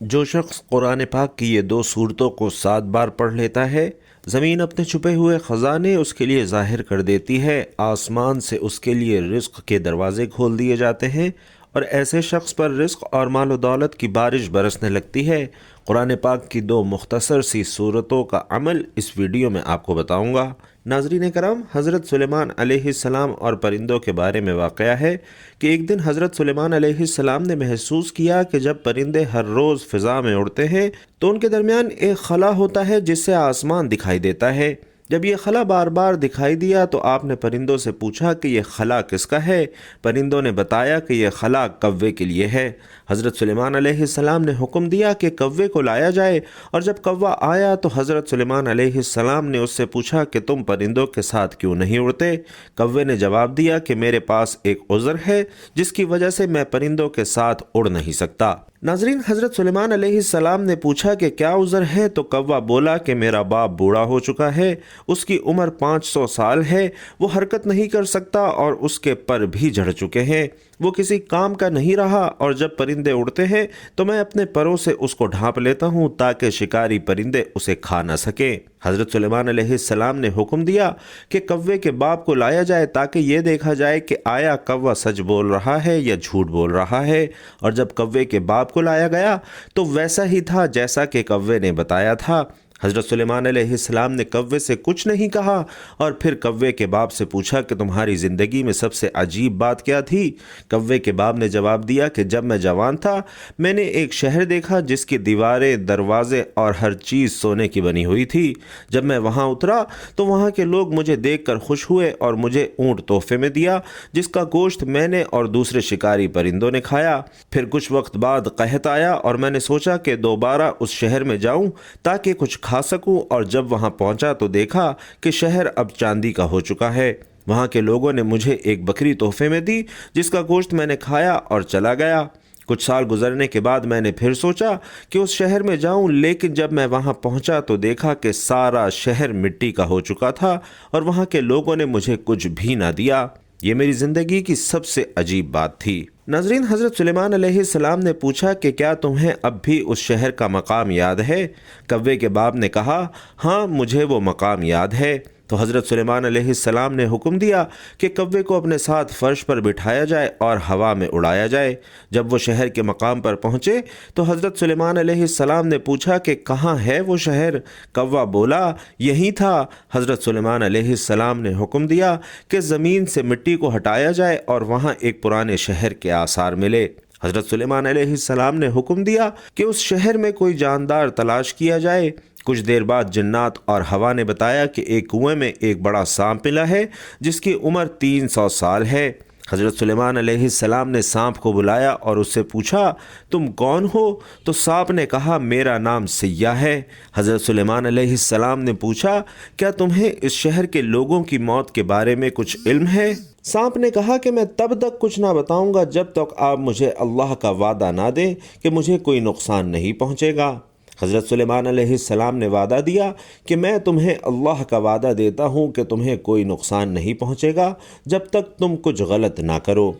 جو شخص قرآن پاک کی یہ 2 صورتوں کو 7 بار پڑھ لیتا ہے، زمین اپنے چھپے ہوئے خزانے اس کے لیے ظاہر کر دیتی ہے، آسمان سے اس کے لیے رزق کے دروازے کھول دیے جاتے ہیں اور ایسے شخص پر رزق اور مال و دولت کی بارش برسنے لگتی ہے۔ قرآن پاک کی 2 مختصر سی صورتوں کا عمل اس ویڈیو میں آپ کو بتاؤں گا۔ ناظرین کرام، حضرت سلیمان علیہ السلام اور پرندوں کے بارے میں واقعہ ہے کہ ایک دن حضرت سلیمان علیہ السلام نے محسوس کیا کہ جب پرندے ہر روز فضا میں اڑتے ہیں تو ان کے درمیان ایک خلا ہوتا ہے جس سے آسمان دکھائی دیتا ہے۔ جب یہ خلا بار بار دکھائی دیا تو آپ نے پرندوں سے پوچھا کہ یہ خلا کس کا ہے؟ پرندوں نے بتایا کہ یہ خلا کوے کے لیے ہے۔ حضرت سلیمان علیہ السلام نے حکم دیا کہ کوے کو لایا جائے، اور جب کوا آیا تو حضرت سلیمان علیہ السلام نے اس سے پوچھا کہ تم پرندوں کے ساتھ کیوں نہیں اڑتے؟ کوے نے جواب دیا کہ میرے پاس ایک عذر ہے جس کی وجہ سے میں پرندوں کے ساتھ اڑ نہیں سکتا۔ ناظرین، حضرت سلیمان علیہ السلام نے پوچھا کہ کیا عذر ہے تو کوا بولا کہ میرا باپ بوڑھا ہو چکا ہے، اس کی عمر 500 سال ہے، وہ حرکت نہیں کر سکتا اور اس کے پر بھی جھڑ چکے ہیں، وہ کسی کام کا نہیں رہا، اور جب پرندے اڑتے ہیں تو میں اپنے پروں سے اس کو ڈھانپ لیتا ہوں تاکہ شکاری پرندے اسے کھا نہ سکیں۔ حضرت سلیمان علیہ السلام نے حکم دیا کہ کوے کے باپ کو لایا جائے تاکہ یہ دیکھا جائے کہ آیا کوا سچ بول رہا ہے یا جھوٹ بول رہا ہے، اور جب کوے کے باپ کو لایا گیا تو ویسا ہی تھا جیسا کہ کوے نے بتایا تھا۔ حضرت سلیمان علیہ السلام نے کوے سے کچھ نہیں کہا اور پھر کوے کے باپ سے پوچھا کہ تمہاری زندگی میں سب سے عجیب بات کیا تھی؟ کوے کے باپ نے جواب دیا کہ جب میں جوان تھا میں نے ایک شہر دیکھا جس کی دیواریں، دروازے اور ہر چیز سونے کی بنی ہوئی تھی۔ جب میں وہاں اترا تو وہاں کے لوگ مجھے دیکھ کر خوش ہوئے اور مجھے اونٹ تحفے میں دیا جس کا گوشت میں نے اور دوسرے شکاری پرندوں نے کھایا۔ پھر کچھ وقت بعد قحط آیا اور میں نے سوچا کہ دوبارہ اس شہر میں جاؤں تاکہ کچھ کھا سکوں، اور جب وہاں پہنچا تو دیکھا کہ شہر اب چاندی کا ہو چکا ہے۔ وہاں کے لوگوں نے مجھے ایک بکری تحفے میں دی جس کا گوشت میں نے کھایا اور چلا گیا۔ کچھ سال گزرنے کے بعد میں نے پھر سوچا کہ اس شہر میں جاؤں، لیکن جب میں وہاں پہنچا تو دیکھا کہ سارا شہر مٹی کا ہو چکا تھا اور وہاں کے لوگوں نے مجھے کچھ بھی نہ دیا۔ یہ میری زندگی کی سب سے عجیب بات تھی۔ ناظرین، حضرت سلیمان علیہ السلام نے پوچھا کہ کیا تمہیں اب بھی اس شہر کا مقام یاد ہے؟ کوے کے باپ نے کہا، ہاں مجھے وہ مقام یاد ہے۔ تو حضرت سلیمان علیہ السلام نے حکم دیا کہ کوے کو اپنے ساتھ فرش پر بٹھایا جائے اور ہوا میں اڑایا جائے۔ جب وہ شہر کے مقام پر پہنچے تو حضرت سلیمان علیہ السلام نے پوچھا کہ کہاں ہے وہ شہر؟ کوا بولا، یہی تھا۔ حضرت سلیمان علیہ السلام نے حکم دیا کہ زمین سے مٹی کو ہٹایا جائے اور وہاں ایک پرانے شہر کے آثار ملے۔ حضرت سلیمان علیہ السلام نے حکم دیا کہ اس شہر میں کوئی جاندار تلاش کیا جائے۔ کچھ دیر بعد جنات اور ہوا نے بتایا کہ ایک کنویں میں ایک بڑا سانپ ملا ہے جس کی عمر 300 سال ہے۔ حضرت سلیمان علیہ السلام نے سانپ کو بلایا اور اس سے پوچھا، تم کون ہو؟ تو سانپ نے کہا، میرا نام سیاح ہے۔ حضرت سلیمان علیہ السلام نے پوچھا، کیا تمہیں اس شہر کے لوگوں کی موت کے بارے میں کچھ علم ہے؟ سانپ نے کہا کہ میں تب تک کچھ نہ بتاؤں گا جب تک آپ مجھے اللہ کا وعدہ نہ دیں کہ مجھے کوئی نقصان نہیں پہنچے گا۔ حضرت سلیمان علیہ السلام نے وعدہ دیا کہ میں تمہیں اللہ کا وعدہ دیتا ہوں کہ تمہیں کوئی نقصان نہیں پہنچے گا جب تک تم کچھ غلط نہ کرو۔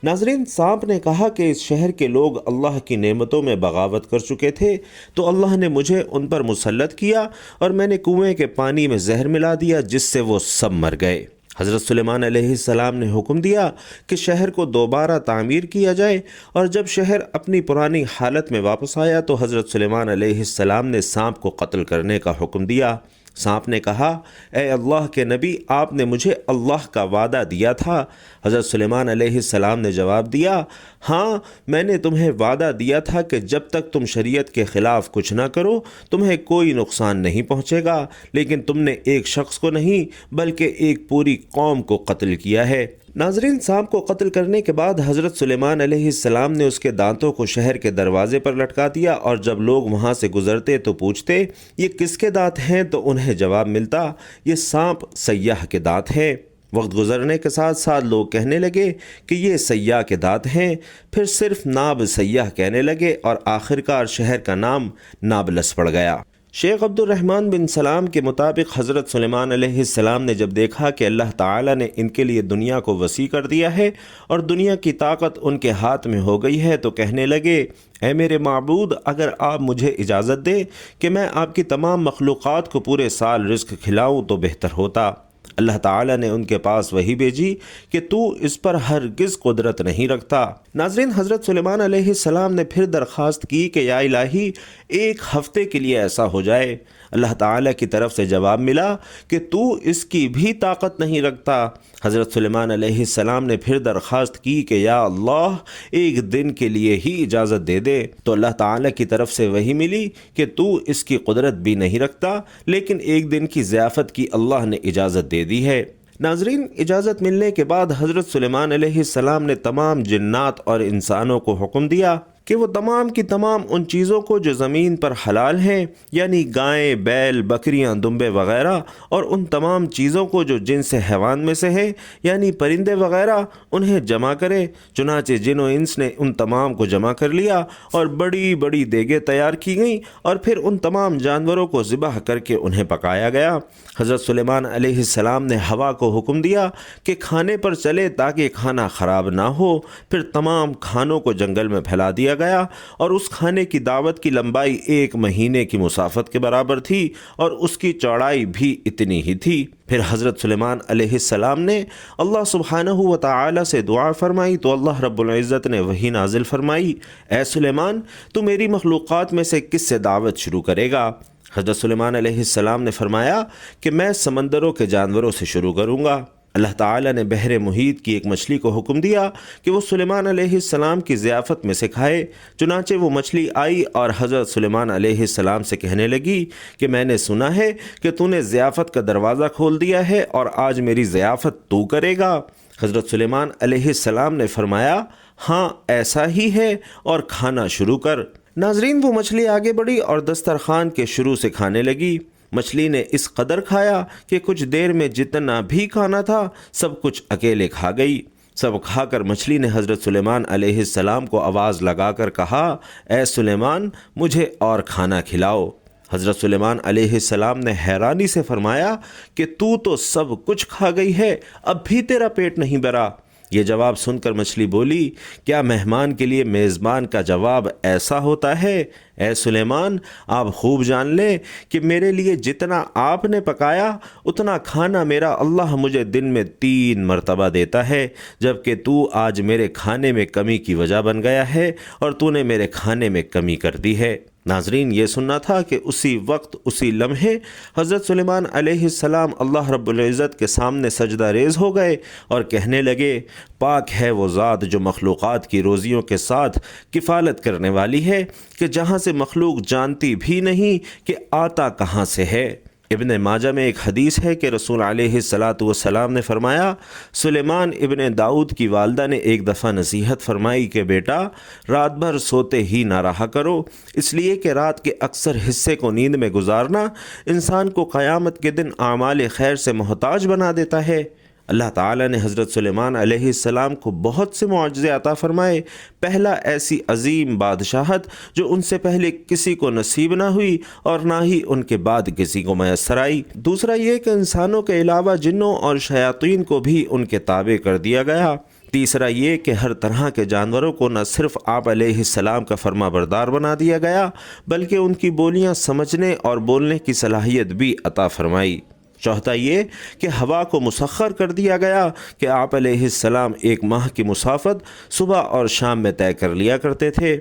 ناظرین، سانپ نے کہا کہ اس شہر کے لوگ اللہ کی نعمتوں میں بغاوت کر چکے تھے تو اللہ نے مجھے ان پر مسلط کیا اور میں نے کنویں کے پانی میں زہر ملا دیا جس سے وہ سب مر گئے۔ حضرت سلیمان علیہ السلام نے حکم دیا کہ شہر کو دوبارہ تعمیر کیا جائے، اور جب شہر اپنی پرانی حالت میں واپس آیا تو حضرت سلیمان علیہ السلام نے سانپ کو قتل کرنے کا حکم دیا۔ سانپ نے کہا، اے اللہ کے نبی، آپ نے مجھے اللہ کا وعدہ دیا تھا۔ حضرت سلیمان علیہ السلام نے جواب دیا، ہاں میں نے تمہیں وعدہ دیا تھا کہ جب تک تم شریعت کے خلاف کچھ نہ کرو تمہیں کوئی نقصان نہیں پہنچے گا، لیکن تم نے ایک شخص کو نہیں بلکہ ایک پوری قوم کو قتل کیا ہے۔ ناظرین، سانپ کو قتل کرنے کے بعد حضرت سلیمان علیہ السلام نے اس کے دانتوں کو شہر کے دروازے پر لٹکا دیا، اور جب لوگ وہاں سے گزرتے تو پوچھتے، یہ کس کے دانت ہیں؟ تو انہیں جواب ملتا، یہ سانپ سیاح کے دانت ہیں۔ وقت گزرنے کے ساتھ ساتھ لوگ کہنے لگے کہ یہ سیاح کے دانت ہیں، پھر صرف ناب سیاح کہنے لگے اور آخرکار شہر کا نام نابلس پڑ گیا۔ شیخ عبد الرحمن بن سلام کے مطابق حضرت سلیمان علیہ السلام نے جب دیکھا کہ اللہ تعالیٰ نے ان کے لیے دنیا کو وسیع کر دیا ہے اور دنیا کی طاقت ان کے ہاتھ میں ہو گئی ہے تو کہنے لگے، اے میرے معبود، اگر آپ مجھے اجازت دیں کہ میں آپ کی تمام مخلوقات کو پورے سال رزق کھلاؤں تو بہتر ہوتا۔ اللہ تعالیٰ نے ان کے پاس وحی بھیجی کہ تو اس پر ہرگز قدرت نہیں رکھتا۔ ناظرین، حضرت سلیمان علیہ السلام نے پھر درخواست کی کہ یا الہی، ایک ہفتے کے لیے ایسا ہو جائے۔ اللہ تعالیٰ کی طرف سے جواب ملا کہ تو اس کی بھی طاقت نہیں رکھتا۔ حضرت سلیمان علیہ السلام نے پھر درخواست کی کہ یا اللہ، ایک دن کے لیے ہی اجازت دے دے، تو اللہ تعالیٰ کی طرف سے وحی ملی کہ تو اس کی قدرت بھی نہیں رکھتا، لیکن ایک دن کی ضیافت کی اللہ نے اجازت دے دی ہے۔ ناظرین، اجازت ملنے کے بعد حضرت سلیمان علیہ السلام نے تمام جنات اور انسانوں کو حکم دیا کہ وہ تمام کی تمام ان چیزوں کو جو زمین پر حلال ہیں، یعنی گائیں، بیل، بکریاں، دمبے وغیرہ، اور ان تمام چیزوں کو جو جنس حیوان میں سے ہیں، یعنی پرندے وغیرہ، انہیں جمع کرے۔ چنانچہ جن و انس نے ان تمام کو جمع کر لیا اور بڑی بڑی دیگیں تیار کی گئیں اور پھر ان تمام جانوروں کو ذبح کر کے انہیں پکایا گیا۔ حضرت سلیمان علیہ السلام نے ہوا کو حکم دیا کہ کھانے پر چلے تاکہ کھانا خراب نہ ہو۔ پھر تمام کھانوں کو جنگل میں پھیلا دیا گیا اور اس کھانے کی دعوت کی لمبائی 1 مہینے کی مسافت کے برابر تھی اور اس کی چوڑائی بھی اتنی ہی تھی۔ پھر حضرت سلیمان علیہ السلام نے اللہ سبحانہ و تعالی سے دعا فرمائی تو اللہ رب العزت نے وحی نازل فرمائی، اے سلیمان، تو میری مخلوقات میں سے کس سے دعوت شروع کرے گا؟ حضرت سلیمان علیہ السلام نے فرمایا کہ میں سمندروں کے جانوروں سے شروع کروں گا۔ اللہ تعالیٰ نے بحر محیط کی ایک مچھلی کو حکم دیا کہ وہ سلیمان علیہ السلام کی ضیافت میں سے کھائے۔ چنانچہ وہ مچھلی آئی اور حضرت سلیمان علیہ السلام سے کہنے لگی کہ میں نے سنا ہے کہ تو نے ضیافت کا دروازہ کھول دیا ہے اور آج میری ضیافت تو کرے گا۔ حضرت سلیمان علیہ السلام نے فرمایا، ہاں ایسا ہی ہے، اور کھانا شروع کر۔ ناظرین، وہ مچھلی آگے بڑھی اور دسترخوان کے شروع سے کھانے لگی۔ مچھلی نے اس قدر کھایا کہ کچھ دیر میں جتنا بھی کھانا تھا سب کچھ اکیلے کھا گئی۔ سب کھا کر مچھلی نے حضرت سلیمان علیہ السلام کو آواز لگا کر کہا، اے سلیمان، مجھے اور کھانا کھلاؤ۔ حضرت سلیمان علیہ السلام نے حیرانی سے فرمایا کہ تو سب کچھ کھا گئی ہے، اب بھی تیرا پیٹ نہیں بھرا؟ یہ جواب سن کر مچھلی بولی، کیا مہمان کے لیے میزبان کا جواب ایسا ہوتا ہے؟ اے سلیمان، آپ خوب جان لیں کہ میرے لیے جتنا آپ نے پکایا اتنا کھانا میرا اللہ مجھے دن میں 3 مرتبہ دیتا ہے، جبکہ تو آج میرے کھانے میں کمی کی وجہ بن گیا ہے اور تو نے میرے کھانے میں کمی کر دی ہے۔ ناظرین، یہ سننا تھا کہ اسی وقت، اسی لمحے حضرت سلیمان علیہ السلام اللہ رب العزت کے سامنے سجدہ ریز ہو گئے اور کہنے لگے، پاک ہے وہ ذات جو مخلوقات کی روزیوں کے ساتھ کفالت کرنے والی ہے کہ جہاں سے مخلوق جانتی بھی نہیں کہ آتا کہاں سے ہے۔ ابن ماجہ میں ایک حدیث ہے کہ رسول علیہ السلام نے فرمایا، سلیمان ابن داؤد کی والدہ نے ایک دفعہ نصیحت فرمائی کہ بیٹا، رات بھر سوتے ہی نہ رہا کرو، اس لیے کہ رات کے اکثر حصے کو نیند میں گزارنا انسان کو قیامت کے دن اعمال خیر سے محتاج بنا دیتا ہے۔ اللہ تعالیٰ نے حضرت سلیمان علیہ السلام کو بہت سے معجزے عطا فرمائے۔ پہلا، ایسی عظیم بادشاہت جو ان سے پہلے کسی کو نصیب نہ ہوئی اور نہ ہی ان کے بعد کسی کو میسر آئی۔ دوسرا یہ کہ انسانوں کے علاوہ جنوں اور شیاطین کو بھی ان کے تابع کر دیا گیا۔ تیسرا یہ کہ ہر طرح کے جانوروں کو نہ صرف آپ علیہ السلام کا فرما بردار بنا دیا گیا بلکہ ان کی بولیاں سمجھنے اور بولنے کی صلاحیت بھی عطا فرمائی۔ چوتھا یہ کہ ہوا کو مسخر کر دیا گیا کہ آپ علیہ السلام 1 ماہ کی مسافت صبح اور شام میں طے کر لیا کرتے تھے۔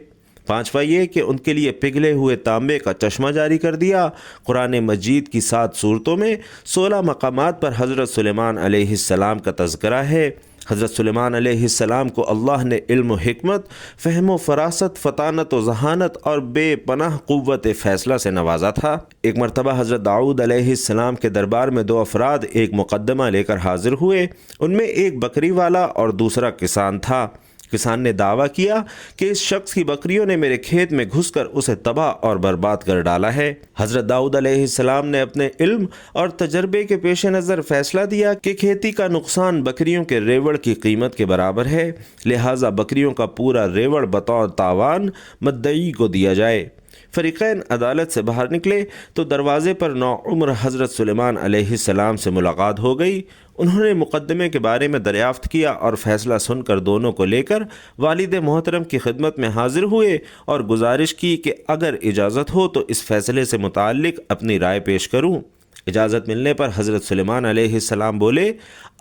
پانچواں یہ کہ ان کے لیے پگھلے ہوئے تانبے کا چشمہ جاری کر دیا۔ قرآن مجید کی 7 سورتوں میں 16 مقامات پر حضرت سلیمان علیہ السلام کا تذکرہ ہے۔ حضرت سلیمان علیہ السلام کو اللہ نے علم و حکمت، فہم و فراست، فطانت و ذہانت اور بے پناہ قوت فیصلہ سے نوازا تھا۔ ایک مرتبہ حضرت داؤد علیہ السلام کے دربار میں 2 افراد ایک مقدمہ لے کر حاضر ہوئے۔ ان میں ایک بکری والا اور دوسرا کسان تھا۔ کسان نے دعویٰ کیا کہ اس شخص کی بکریوں نے میرے کھیت میں گھس کر اسے تباہ اور برباد کر ڈالا ہے۔ حضرت داؤد علیہ السلام نے اپنے علم اور تجربے کے پیش نظر فیصلہ دیا کہ کھیتی کا نقصان بکریوں کے ریوڑ کی قیمت کے برابر ہے، لہٰذا بکریوں کا پورا ریوڑ بطور تاوان مدعی کو دیا جائے۔ فریقین عدالت سے باہر نکلے تو دروازے پر نوعمر حضرت سلیمان علیہ السلام سے ملاقات ہو گئی۔ انہوں نے مقدمے کے بارے میں دریافت کیا اور فیصلہ سن کر دونوں کو لے کر والد محترم کی خدمت میں حاضر ہوئے اور گزارش کی کہ اگر اجازت ہو تو اس فیصلے سے متعلق اپنی رائے پیش کروں۔ اجازت ملنے پر حضرت سلیمان علیہ السلام بولے،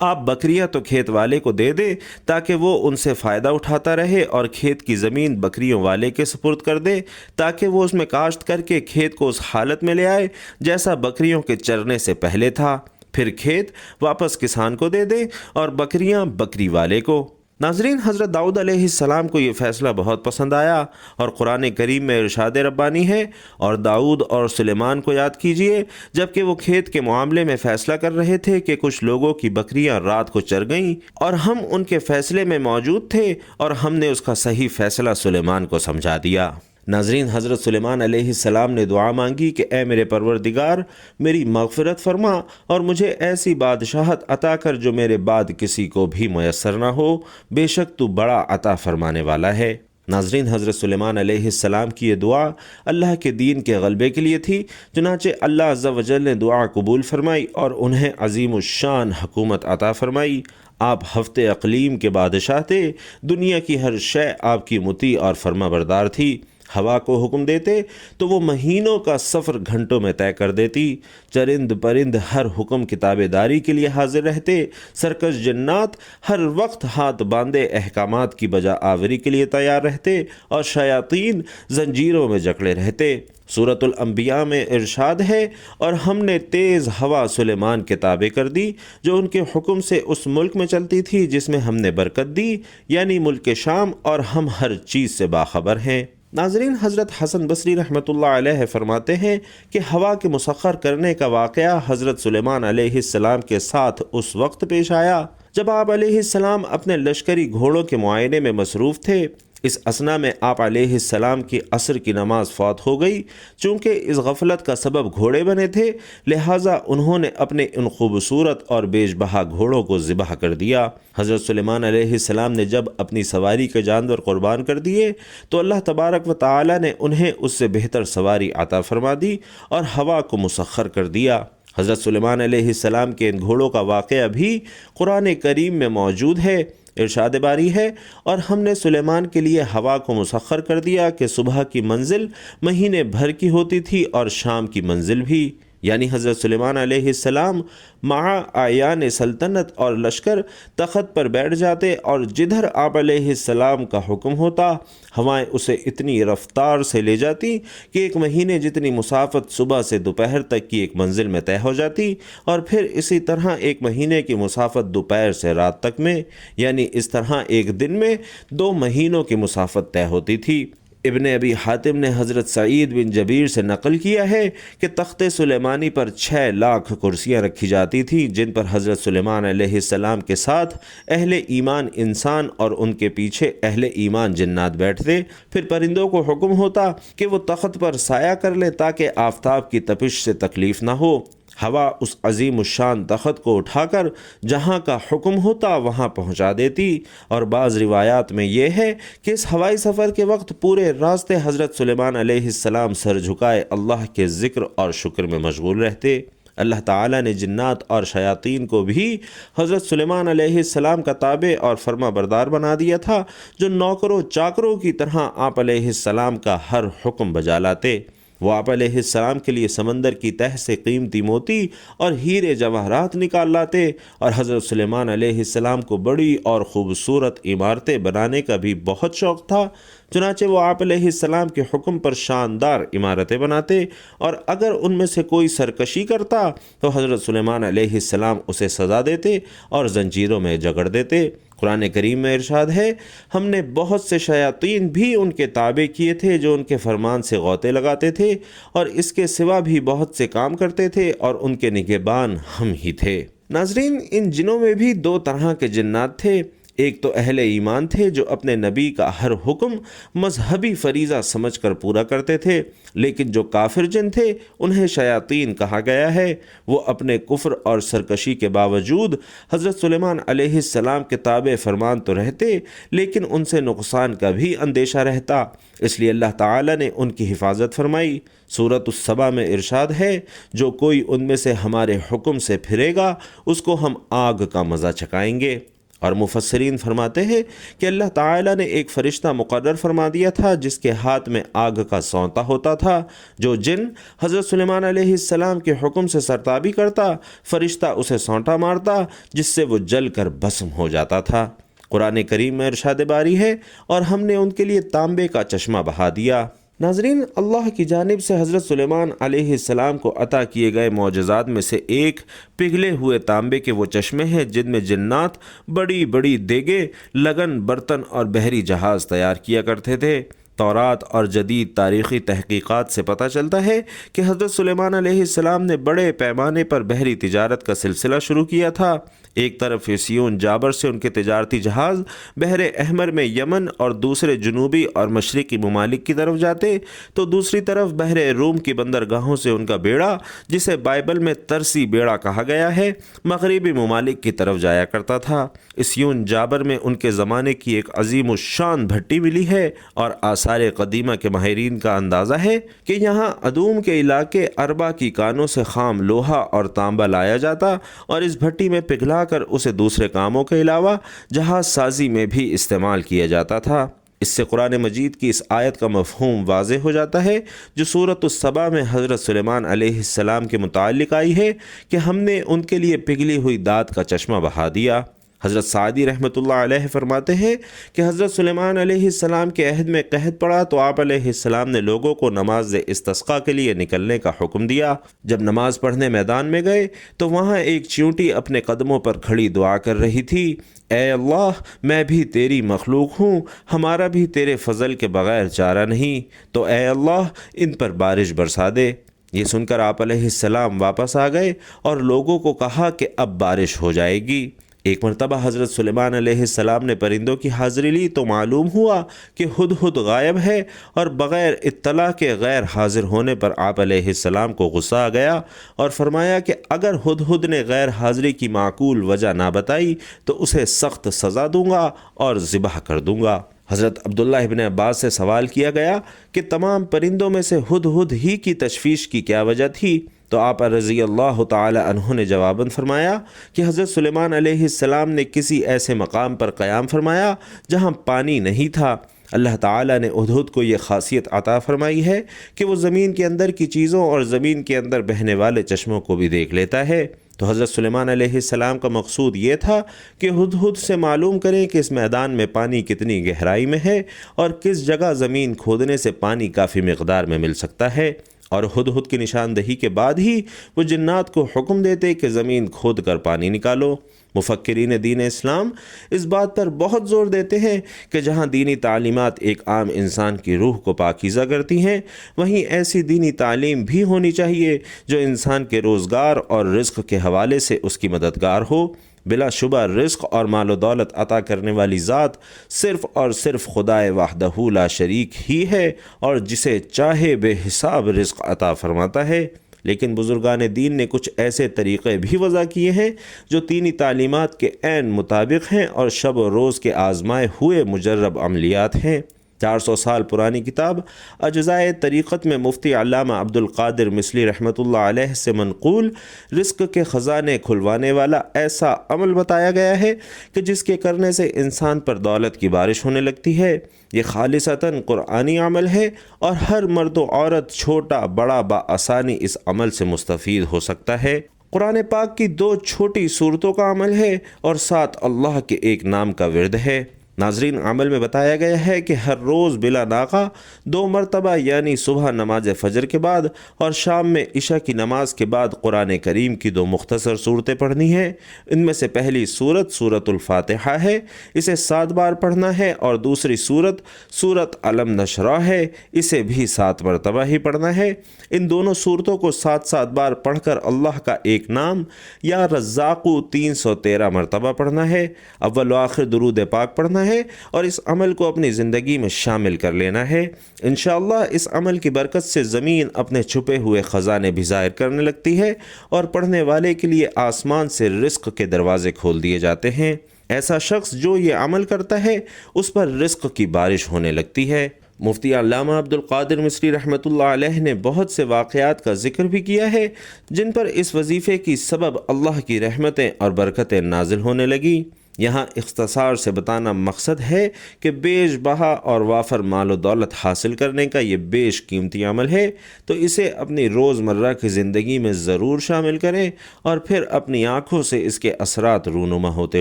آپ بکریاں تو کھیت والے کو دے دیں تاکہ وہ ان سے فائدہ اٹھاتا رہے، اور کھیت کی زمین بکریوں والے کے سپرد کر دے تاکہ وہ اس میں کاشت کر کے کھیت کو اس حالت میں لے آئے جیسا بکریوں کے چرنے سے پہلے تھا، پھر کھیت واپس کسان کو دے دے اور بکریاں بکری والے کو۔ ناظرین، حضرت داؤد علیہ السلام کو یہ فیصلہ بہت پسند آیا، اور قرآن کریم میں ارشاد ربانی ہے، اور داؤد اور سلیمان کو یاد کیجئے جبکہ وہ کھیت کے معاملے میں فیصلہ کر رہے تھے کہ کچھ لوگوں کی بکریاں رات کو چر گئیں، اور ہم ان کے فیصلے میں موجود تھے اور ہم نے اس کا صحیح فیصلہ سلیمان کو سمجھا دیا۔ ناظرین، حضرت سلیمان علیہ السلام نے دعا مانگی کہ اے میرے پروردگار، میری مغفرت فرما اور مجھے ایسی بادشاہت عطا کر جو میرے بعد کسی کو بھی میسر نہ ہو، بے شک تو بڑا عطا فرمانے والا ہے۔ ناظرین، حضرت سلیمان علیہ السلام کی یہ دعا اللہ کے دین کے غلبے کے لیے تھی، چنانچہ اللہ عز و جل نے دعا قبول فرمائی اور انہیں عظیم الشان حکومت عطا فرمائی۔ آپ ہفتے اقلیم کے بادشاہ تھے، دنیا کی ہر شے آپ کی مطیع اور فرما بردار تھی۔ ہوا کو حکم دیتے تو وہ مہینوں کا سفر گھنٹوں میں طے کر دیتی، چرند پرند ہر حکم کی تابع داری کے لیے حاضر رہتے، سرکش جنات ہر وقت ہاتھ باندھے احکامات کی بجا آوری کے لیے تیار رہتے، اور شیاطین زنجیروں میں جکڑے رہتے۔ سورۃ الانبیاء میں ارشاد ہے، اور ہم نے تیز ہوا سلیمان کے تابع کر دی جو ان کے حکم سے اس ملک میں چلتی تھی جس میں ہم نے برکت دی، یعنی ملک شام، اور ہم ہر چیز سے باخبر ہیں۔ ناظرین، حضرت حسن بصری رحمۃ اللہ علیہ فرماتے ہیں کہ ہوا کے مسخر کرنے کا واقعہ حضرت سلیمان علیہ السلام کے ساتھ اس وقت پیش آیا جب آپ علیہ السلام اپنے لشکری گھوڑوں کے معائنے میں مصروف تھے۔ اس اثنا میں آپ علیہ السلام کی عصر کی نماز فوت ہو گئی۔ چونکہ اس غفلت کا سبب گھوڑے بنے تھے، لہٰذا انہوں نے اپنے ان خوبصورت اور بیش بہا گھوڑوں کو ذبح کر دیا۔ حضرت سلیمان علیہ السلام نے جب اپنی سواری کے جانور قربان کر دیے تو اللہ تبارک و تعالی نے انہیں اس سے بہتر سواری عطا فرما دی اور ہوا کو مسخر کر دیا۔ حضرت سلیمان علیہ السلام کے ان گھوڑوں کا واقعہ بھی قرآن کریم میں موجود ہے۔ ارشاد باری ہے، اور ہم نے سلیمان کے لیے ہوا کو مسخر کر دیا کہ صبح کی منزل مہینے بھر کی ہوتی تھی اور شام کی منزل بھی، یعنی حضرت سلیمان علیہ السلام مع اعیان سلطنت اور لشکر تخت پر بیٹھ جاتے، اور جدھر آپ علیہ السلام کا حکم ہوتا ہوائیں اسے اتنی رفتار سے لے جاتی کہ ایک مہینے جتنی مسافت صبح سے دوپہر تک کی ایک منزل میں طے ہو جاتی، اور پھر اسی طرح ایک مہینے کی مسافت دوپہر سے رات تک میں، یعنی اس طرح ایک دن میں 2 مہینوں کی مسافت طے ہوتی تھی۔ ابن ابی حاتم نے حضرت سعید بن جبیر سے نقل کیا ہے کہ تخت سلیمانی پر 6 لاکھ کرسیاں رکھی جاتی تھیں، جن پر حضرت سلیمان علیہ السلام کے ساتھ اہل ایمان انسان اور ان کے پیچھے اہل ایمان جنات بیٹھتے۔ پھر پرندوں کو حکم ہوتا کہ وہ تخت پر سایہ کر لیں تاکہ آفتاب کی تپش سے تکلیف نہ ہو۔ ہوا اس عظیم الشان تخت کو اٹھا کر جہاں کا حکم ہوتا وہاں پہنچا دیتی، اور بعض روایات میں یہ ہے کہ اس ہوائی سفر کے وقت پورے راستے حضرت سلیمان علیہ السلام سر جھکائے اللہ کے ذکر اور شکر میں مشغول رہتے۔ اللہ تعالیٰ نے جنات اور شیاطین کو بھی حضرت سلیمان علیہ السلام کا تابع اور فرما بردار بنا دیا تھا، جو نوکروں چاکروں کی طرح آپ علیہ السلام کا ہر حکم بجا لاتے۔ وہ آپ علیہ السلام کے لیے سمندر کی تہ سے قیمتی موتی اور ہیرے جواہرات نکال لاتے، اور حضرت سلیمان علیہ السلام کو بڑی اور خوبصورت عمارتیں بنانے کا بھی بہت شوق تھا، چنانچہ وہ آپ علیہ السلام کے حکم پر شاندار عمارتیں بناتے، اور اگر ان میں سے کوئی سرکشی کرتا تو حضرت سلیمان علیہ السلام اسے سزا دیتے اور زنجیروں میں جکڑ دیتے۔ قرآن کریم میں ارشاد ہے، ہم نے بہت سے شیاطین بھی ان کے تابع کیے تھے جو ان کے فرمان سے غوطے لگاتے تھے، اور اس کے سوا بھی بہت سے کام کرتے تھے، اور ان کے نگہبان ہم ہی تھے۔ ناظرین، ان جنوں میں بھی 2 طرح کے جنات تھے۔ ایک تو اہل ایمان تھے جو اپنے نبی کا ہر حکم مذہبی فریضہ سمجھ کر پورا کرتے تھے، لیکن جو کافر جن تھے انہیں شیاطین کہا گیا ہے۔ وہ اپنے کفر اور سرکشی کے باوجود حضرت سلیمان علیہ السلام کے تابع فرمان تو رہتے، لیکن ان سے نقصان کا بھی اندیشہ رہتا، اس لیے اللہ تعالیٰ نے ان کی حفاظت فرمائی۔ سورۃ السبا میں ارشاد ہے، جو کوئی ان میں سے ہمارے حکم سے پھرے گا اس کو ہم آگ کا مزہ چکھائیں گے۔ اور مفسرین فرماتے ہیں کہ اللہ تعالیٰ نے ایک فرشتہ مقرر فرما دیا تھا جس کے ہاتھ میں آگ کا سونتا ہوتا تھا، جو جن حضرت سلیمان علیہ السلام کے حکم سے سرتابی کرتا، فرشتہ اسے سونٹا مارتا جس سے وہ جل کر بھسم ہو جاتا تھا۔ قرآن کریم میں ارشاد باری ہے، اور ہم نے ان کے لیے تانبے کا چشمہ بہا دیا۔ ناظرین، اللہ کی جانب سے حضرت سلیمان علیہ السلام کو عطا کیے گئے معجزات میں سے ایک پگھلے ہوئے تانبے کے وہ چشمے ہیں جن میں جنات بڑی بڑی دیگیں، لگن، برتن اور بحری جہاز تیار کیا کرتے تھے۔ تورات اور جدید تاریخی تحقیقات سے پتہ چلتا ہے کہ حضرت سلیمان علیہ السلام نے بڑے پیمانے پر بحری تجارت کا سلسلہ شروع کیا تھا۔ ایک طرف سیون جابر سے ان کے تجارتی جہاز بحر احمر میں یمن اور دوسرے جنوبی اور مشرقی ممالک کی طرف جاتے، تو دوسری طرف بحر روم کی بندرگاہوں سے ان کا بیڑا، جسے بائبل میں ترسی بیڑا کہا گیا ہے، مغربی ممالک کی طرف جایا کرتا تھا۔ سیون جابر میں ان کے زمانے کی ایک عظیم الشان بھٹی ملی ہے، اور آثار قدیمہ کے ماہرین کا اندازہ ہے کہ یہاں ادوم کے علاقے اربا کی کانوں سے خام لوہا اور تانبا لایا جاتا اور اس بھٹی میں پگھلا کر اسے دوسرے کاموں کے علاوہ جہاز سازی میں بھی استعمال کیا جاتا تھا۔ اس سے قرآن مجید کی اس آیت کا مفہوم واضح ہو جاتا ہے جو سورۃ السبا میں حضرت سلیمان علیہ السلام کے متعلق آئی ہے کہ ہم نے ان کے لیے پگھلی ہوئی داد کا چشمہ بہا دیا۔ حضرت سعدی رحمۃ اللہ علیہ فرماتے ہیں کہ حضرت سلیمان علیہ السلام کے عہد میں قحط پڑا تو آپ علیہ السلام نے لوگوں کو نماز استسقاء کے لیے نکلنے کا حکم دیا۔ جب نماز پڑھنے میدان میں گئے تو وہاں ایک چیونٹی اپنے قدموں پر کھڑی دعا کر رہی تھی، اے اللہ، میں بھی تیری مخلوق ہوں، ہمارا بھی تیرے فضل کے بغیر چارہ نہیں، تو اے اللہ ان پر بارش برسا دے۔ یہ سن کر آپ علیہ السلام واپس آ گئے اور لوگوں کو کہا کہ اب بارش ہو جائے گی۔ ایک مرتبہ حضرت سلیمان علیہ السلام نے پرندوں کی حاضری لی تو معلوم ہوا کہ ہدہد غائب ہے، اور بغیر اطلاع کے غیر حاضر ہونے پر آپ علیہ السلام کو غصہ آ گیا اور فرمایا کہ اگر ہدہد نے غیر حاضری کی معقول وجہ نہ بتائی تو اسے سخت سزا دوں گا اور ذبح کر دوں گا۔ حضرت عبداللہ ابن عباس سے سوال کیا گیا کہ تمام پرندوں میں سے ہدہد ہی کی تشویش کی کیا وجہ تھی؟ تو آپ رضی اللہ تعالی عنہ نے جواباً فرمایا کہ حضرت سلیمان علیہ السلام نے کسی ایسے مقام پر قیام فرمایا جہاں پانی نہیں تھا۔ اللہ تعالیٰ نے ہدہد کو یہ خاصیت عطا فرمائی ہے کہ وہ زمین کے اندر کی چیزوں اور زمین کے اندر بہنے والے چشموں کو بھی دیکھ لیتا ہے۔ تو حضرت سلیمان علیہ السلام کا مقصود یہ تھا کہ ہدہد سے معلوم کریں کہ اس میدان میں پانی کتنی گہرائی میں ہے اور کس جگہ زمین کھودنے سے پانی کافی مقدار میں مل سکتا ہے، اور ہدہد کی نشاندہی کے بعد ہی وہ جنات کو حکم دیتے کہ زمین کھود کر پانی نکالو۔ مفکرین دین اسلام اس بات پر بہت زور دیتے ہیں کہ جہاں دینی تعلیمات ایک عام انسان کی روح کو پاکیزہ کرتی ہیں، وہیں ایسی دینی تعلیم بھی ہونی چاہیے جو انسان کے روزگار اور رزق کے حوالے سے اس کی مددگار ہو۔ بلا شبہ رزق اور مال و دولت عطا کرنے والی ذات صرف اور صرف خدائے وحدہ لا شریک ہی ہے، اور جسے چاہے بے حساب رزق عطا فرماتا ہے۔ لیکن بزرگان دین نے کچھ ایسے طریقے بھی وضع کیے ہیں جو دینی تعلیمات کے عین مطابق ہیں اور شب و روز کے آزمائے ہوئے مجرب عملیات ہیں۔ 400 سال پرانی کتاب اجزائے طریقت میں مفتی علامہ عبد القادر مصری رحمۃ اللہ علیہ سے منقول رزق کے خزانے کھلوانے والا ایسا عمل بتایا گیا ہے کہ جس کے کرنے سے انسان پر دولت کی بارش ہونے لگتی ہے۔ یہ خالصتاً قرآنی عمل ہے اور ہر مرد و عورت چھوٹا بڑا بآسانی اس عمل سے مستفید ہو سکتا ہے۔ قرآن پاک کی 2 چھوٹی سورتوں کا عمل ہے اور 7 اللہ کے ایک نام کا ورد ہے۔ ناظرین، عمل میں بتایا گیا ہے کہ ہر روز بلا ناغہ 2 مرتبہ یعنی صبح نماز فجر کے بعد اور شام میں عشاء کی نماز کے بعد قرآن کریم کی 2 مختصر صورتیں پڑھنی ہیں۔ ان میں سے پہلی صورت سورۃ الفاتحہ ہے، اسے 7 بار پڑھنا ہے، اور دوسری صورت سورۃ علم نشرح ہے، اسے بھی 7 مرتبہ ہی پڑھنا ہے۔ ان دونوں صورتوں کو 7 بار پڑھ کر اللہ کا ایک نام یا رزاقو 313 مرتبہ پڑھنا ہے۔ اول و آخر درود پاک پڑھنا ہے اور اس عمل کو اپنی زندگی میں شامل کر لینا ہے۔ انشاءاللہ اس عمل کی برکت سے زمین اپنے چھپے ہوئے خزانے بھی ظاہر کرنے لگتی ہے اور پڑھنے والے کے لیے آسمان سے رزق کے دروازے کھول دیے جاتے ہیں۔ ایسا شخص جو یہ عمل کرتا ہے اس پر رزق کی بارش ہونے لگتی ہے۔ مفتی علامہ عبد القادر مصری رحمۃ اللہ علیہ نے بہت سے واقعات کا ذکر بھی کیا ہے جن پر اس وظیفے کی سبب اللہ کی رحمتیں اور برکتیں نازل ہونے لگیں۔ یہاں اختصار سے بتانا مقصد ہے کہ بیش بہا اور وافر مال و دولت حاصل کرنے کا یہ بیش قیمتی عمل ہے، تو اسے اپنی روزمرہ کی زندگی میں ضرور شامل کریں اور پھر اپنی آنکھوں سے اس کے اثرات رونما ہوتے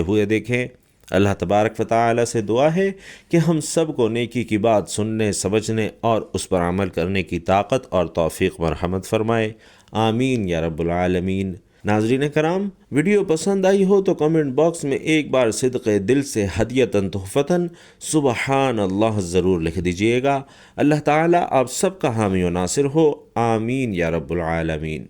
ہوئے دیکھیں۔ اللہ تبارک و تعالی سے دعا ہے کہ ہم سب کو نیکی کی بات سننے، سمجھنے اور اس پر عمل کرنے کی طاقت اور توفیق مرحمت فرمائے، آمین یا رب العالمین۔ ناظرین کرام، ویڈیو پسند آئی ہو تو کمنٹ باکس میں ایک بار صدق دل سے ہدیتاً تحفتاً سبحان اللہ ضرور لکھ دیجئے گا۔ اللہ تعالیٰ آپ سب کا حامی و ناصر ہو، آمین یا رب العالمین۔